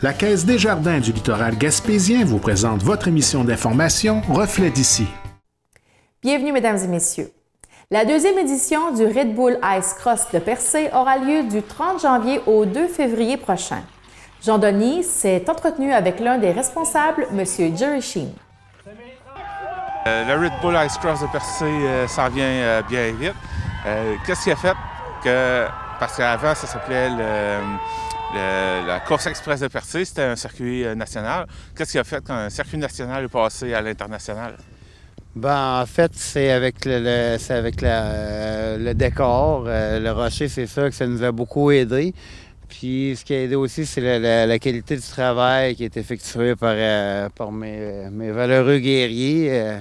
La Caisse des Jardins du littoral gaspésien vous présente votre émission d'information Reflet d'ici. Bienvenue, mesdames et messieurs. La deuxième édition du Red Bull Ice Cross de Percé aura lieu du 30 janvier au 2 février prochain. Jean Denis s'est entretenu avec l'un des responsables, M. Jerry Sheen. Le Red Bull Ice Cross de Percé s'en vient bien vite. Qu'est-ce qui a fait que... Parce qu'avant, ça s'appelait la course express de Percé, c'était un circuit national. Qu'est-ce qui a fait qu'un circuit national est passé à l'international? Ben, en fait, c'est avec le décor. Le rocher, c'est sûr que ça nous a beaucoup aidé. Puis ce qui a aidé aussi, c'est la qualité du travail qui est effectué par mes valeureux guerriers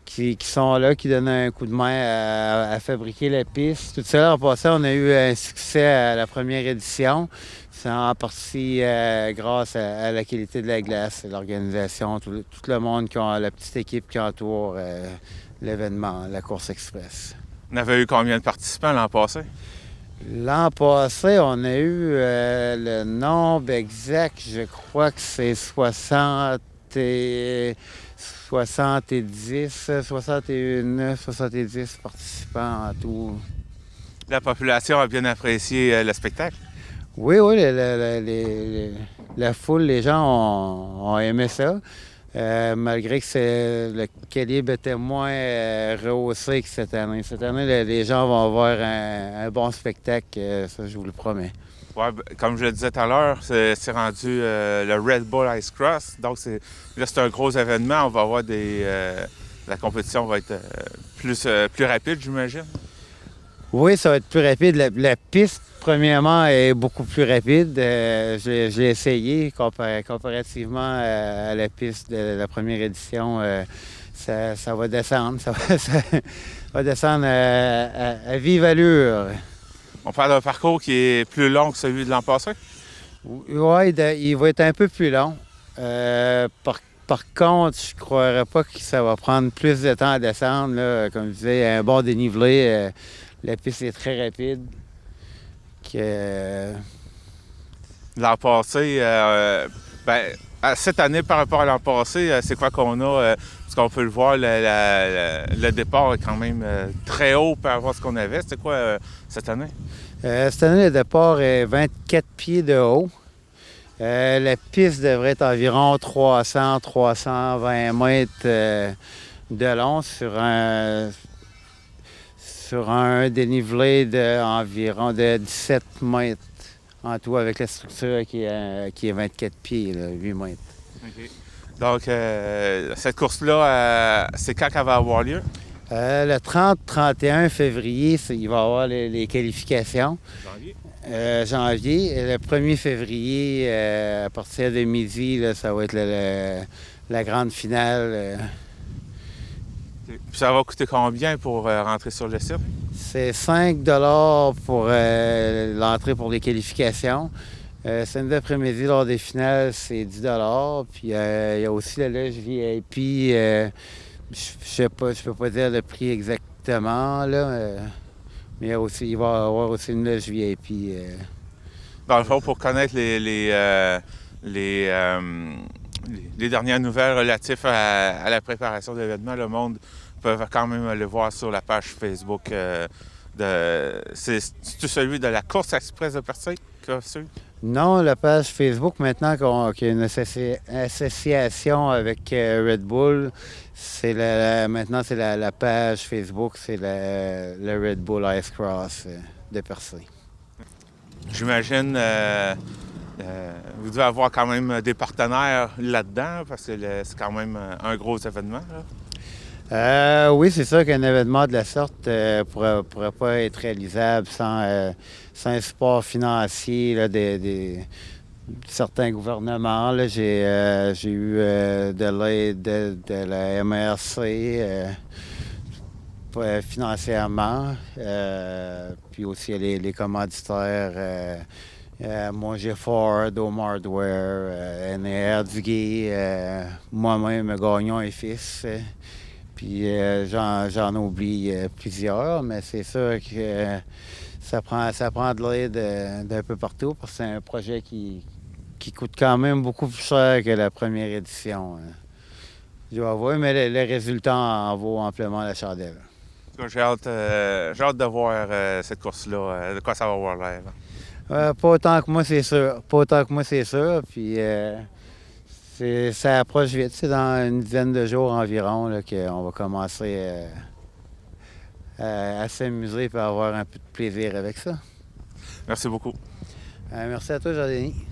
qui sont là, qui donnent un coup de main à fabriquer la piste. Tout ça, en passant, on a eu un succès à la première édition. C'est en partie grâce à la qualité de la glace, l'organisation, tout le monde, la petite équipe qui entoure l'événement, la course express. On avait eu combien de participants l'an passé? L'an passé, on a eu le nombre exact, je crois que c'est 70, 70 participants en tout. La population a bien apprécié le spectacle? Oui, la foule, les gens ont aimé ça. Malgré que le calibre était moins rehaussé que cette année. Cette année, les gens vont avoir un bon spectacle, ça je vous le promets. Ouais, comme je le disais tout à l'heure, c'est rendu le Red Bull Ice Cross. Donc c'est un gros événement. On va avoir la compétition va être plus rapide, j'imagine. Oui, ça va être plus rapide. La piste, premièrement, est beaucoup plus rapide. Je l'ai essayé comparativement à la piste de la première édition. Ça va descendre. Ça va descendre à vive allure. On parle d'un parcours qui est plus long que celui de l'an passé? Oui, il va être un peu plus long. Par contre, je ne croirais pas que ça va prendre plus de temps à descendre. Là. Comme je disais, un bon dénivelé. La piste est très rapide. L'an passé, cette année par rapport à l'an passé, c'est quoi qu'on a? Parce qu'on peut le voir, le départ est quand même très haut par rapport à ce qu'on avait. C'était quoi cette année? Cette année, le départ est 24 pieds de haut. La piste devrait être environ 300-320 mètres de long sur un dénivelé d'environ de 17 mètres en tout, avec la structure qui est 24 pieds, là, 8 mètres. Okay. Donc, cette course-là, c'est quand qu'elle va avoir lieu? Le 30-31 février, il va y avoir les qualifications. Janvier. Et le 1er février, à partir de midi, là, ça va être la grande finale. Puis ça va coûter combien pour rentrer sur le site? C'est 5 pour l'entrée pour les qualifications. Samedi après-midi, lors des finales, c'est 10 Puis il y a aussi la loge VIP. Je peux pas dire le prix exactement, là, mais il va y avoir aussi une loge VIP. Dans le fond, pour connaître les dernières nouvelles relatives à la préparation de l'événement, le monde peut quand même le voir sur la page Facebook. C'est-tu celui de la course express de Percé? Non, la page Facebook, maintenant qu'il y a une association avec Red Bull, maintenant c'est la page Facebook, c'est le Red Bull Ice Cross de Percé. J'imagine vous devez avoir quand même des partenaires là-dedans, parce que c'est quand même un gros événement. Là. Oui, c'est sûr qu'un événement de la sorte ne pourrait pas être réalisable sans un support financier là, certains gouvernements. Là. J'ai eu de l'aide de la MRC financièrement, puis aussi les commanditaires. Moi, j'ai Ford, Home Hardware, NR Duguay, moi-même, Gagnon et Fils. Puis j'en oublie plusieurs, mais c'est sûr que ça prend de l'aide d'un peu partout parce que c'est un projet qui qui coûte quand même beaucoup plus cher que la première édition. Je dois avouer, mais le résultat en vaut amplement la chandelle. J'ai hâte de voir cette course-là, de quoi ça va avoir l'air. Pas autant que moi, c'est sûr. Pas autant que moi, c'est sûr. Puis ça approche vite. C'est dans une dizaine de jours environ là, qu'on va commencer à s'amuser et avoir un peu de plaisir avec ça. Merci beaucoup. Merci à toi, Jean-Denis.